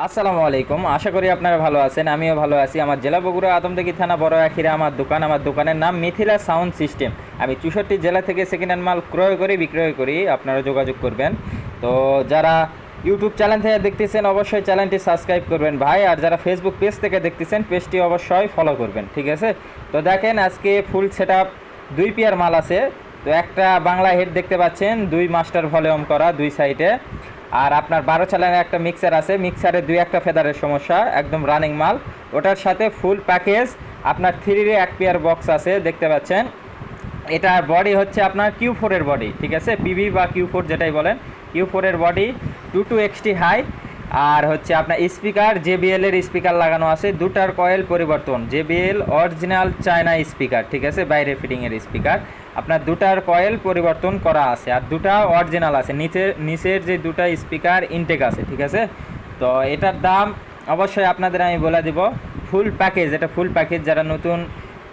আসসালামু আলাইকুম। আশা করি আপনারা ভালো আছেন, আমিও ভালো আছি। আমার জেলা বগুড়া আদমদীঘি থানা বড় আখিরে আমার দোকানের নাম মিথিলা সাউন্ড সিস্টেম। আমি 64 জেলা থেকে সেকেন্ড হ্যান্ড মাল ক্রয় করি, বিক্রয় করি। আপনারা যোগাযোগ করবেন। তো যারা ইউটিউব চ্যানেল থেকে দেখতেছেন অবশ্যই চ্যানেলটি সাবস্ক্রাইব করবেন ভাই, আর যারা ফেসবুক পেজ থেকে দেখতেছেন পেজটি অবশ্যই ফলো করবেন, ঠিক আছে? তো দেখেন আজকে ফুল সেটআপ 2 পেয়ার মাল আছে। তো একটা বাংলা হেড দেখতে পাচ্ছেন, 2 মাস্টার ভলিউম করা 2 সাইডে। আর আপনার 12 চালানের একটা মিক্সার আছে, মিক্সারে 2-1টা ফেদারের সমস্যা, একদম রানিং মাল। ওটার সাথে ফুল প্যাকেজ আপনার 3 এক পেয়ার বক্স আছে দেখতে পাচ্ছেন। এটার বডি হচ্ছে আপনার Q4 এর বডি, ঠিক আছে? পিভি বা Q4 যেটাই বলেন, Q4 এর বডি 22XT হাই। আর হচ্ছে আপনার স্পিকার JBL এর স্পিকার লাগানো আছে, দুটার কয়েল পরিবর্তন, JBL অরিজিনাল চায়না স্পিকার, ঠিক আছে? বাইরে ফিটিংয়ের স্পিকার, আপনার দুটার কয়েল পরিবর্তন করা আছে, আর দুটা অরিজিনাল আছে। নিচের যে দুটা স্পিকার ইনটেক আছে, ঠিক আছে? তো এটার দাম অবশ্যই আপনাদের আমি বলে দিব। ফুল প্যাকেজ, এটা ফুল প্যাকেজ। যারা নতুন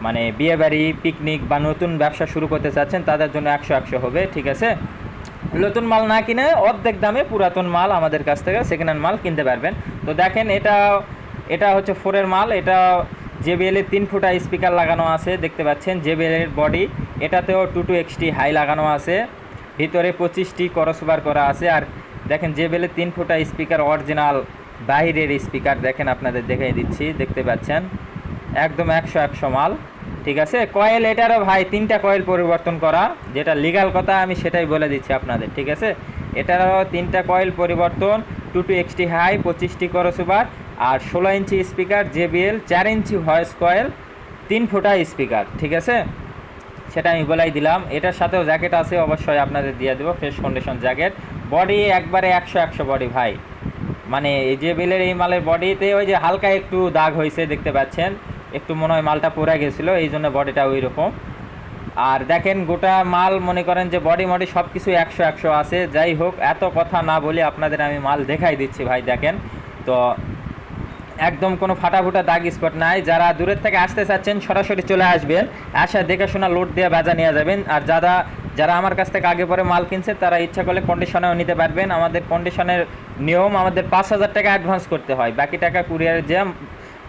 মানে বিয়েবাড়ি, পিকনিক বা নতুন ব্যবসা শুরু করতে চাচ্ছেন তাদের জন্য 100 হবে, ঠিক আছে? নতুন মাল না কিনে অর্ধেক দামে পুরাতন মাল আমাদের কাছ থেকে সেকেন্ড হ্যান্ড মাল কিনতে পারবেন। তো দেখেন এটা হচ্ছে 4 এর মাল। এটা JBL এর 3 ফুটা স্পিকার লাগানো আছে দেখতে পাচ্ছেন। JBL এর বডি, এটাতেও 22XT হাই লাগানো আছে, ভিতরে 25টি ক্রসওভার করা আছে। আর দেখেন JBL এর 3 ফুটা স্পিকার অরিজিনাল বাইরের স্পিকার, দেখেন আপনাদের দেখাই দিচ্ছি, দেখতে পাচ্ছেন একদম 100 মাল, ঠিক আছে? কয়েল এটারও ভাই 3টা কয়েল পরিবর্তন করা, যেটা লিগাল কথা আমি সেটাই বলে দিচ্ছি আপনাদের, ঠিক আছে? এটারও 3টা কয়েল পরিবর্তন, 22XT হাই, 25টি ক্রসওভার, আর 16 inch speaker JBL, 4 inch voice coil, 3 ফুটা স্পিকার, ঠিক আছে? সেটা আমি বলাই দিলাম। এটার সাথেও জ্যাকেট আছে, অবশ্যই আপনাদের দিয়ে দেবো ফ্রেশ কন্ডিশন জ্যাকেট। বডি একবারে 100 বডি ভাই, মানে এই JBL এর এই মালের বডিতে ওই যে হালকা একটু দাগ হয়েছে দেখতে পাচ্ছেন, একটু মনে হয় মালটা পড়ে গেছিলো, এই জন্য বডিটা ওই রকম। আর দেখেন গোটা মাল, মনে করেন যে বডি মডি সব কিছু 100 আছে। যাই হোক, এত কথা না বলে আপনাদের আমি মাল দেখাই দিচ্ছি ভাই, দেখেন। তো একদম কোনো ফাটাফুটা দাগ স্পট নাই। যারা দূরের থেকে আসতে চাচ্ছেন সরাসরি চলে আসবেন, আসা দেখাশোনা লোড দিয়ে বাজা নিয়ে যাবেন। আর যারা আমার কাছ থেকে আগে পরে মাল কিনছে তারা ইচ্ছা করলে কন্ডিশনেও নিতে পারবেন। আমাদের কন্ডিশনের নিয়ম, আমাদের 5,000 টাকা অ্যাডভান্স করতে হয়, বাকি টাকা কুরিয়ারে যে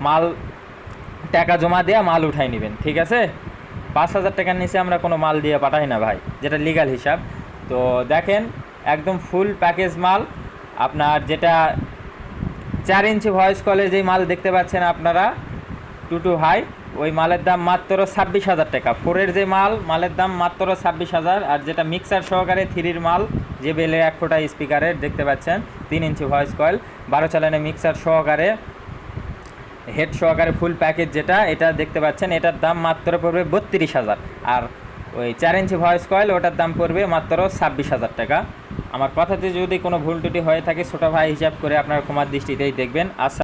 মাল টাকা জমা দিয়ে মাল উঠাই নেবেন, ঠিক আছে? 5,000 টাকার নিচে আমরা কোনো মাল দিয়ে পাঠাই না ভাই, যেটা লিগাল হিসাব। তো দেখেন একদম ফুল প্যাকেজ মাল আপনার, যেটা 4 ইঞ্চি ভয়েস কলে যেই মাল দেখতে পাচ্ছেন আপনারা 22 হাই, ওই মালের দাম মাত্র 26,000 টাকা। 4-এর যে মালের দাম মাত্র 26,000। আর যেটা মিক্সার সহকারে 3-র মাল, যে বেলে 1 ফুটা স্পিকারের দেখতে পাচ্ছেন, 3 ইঞ্চি ভয়েস কয়েল, 12 চালানের মিক্সার সহকারে, হেড সহকারে ফুল প্যাকেজ যেটা, এটা দেখতে পাচ্ছেন, এটার দাম মাত্র পড়বে 32,000। আর ওই 4 ইঞ্চি ভয়েস কয়েল ওটার দাম পড়বে মাত্র 26,000 টাকা। আমার কথাতে যদি কোনো ভুল ত্রুটি হয়ে থাকে ছোটো ভাই হিসাব করে আপনারা ক্ষমার দৃষ্টিতেই দেখবেন। আচ্ছা।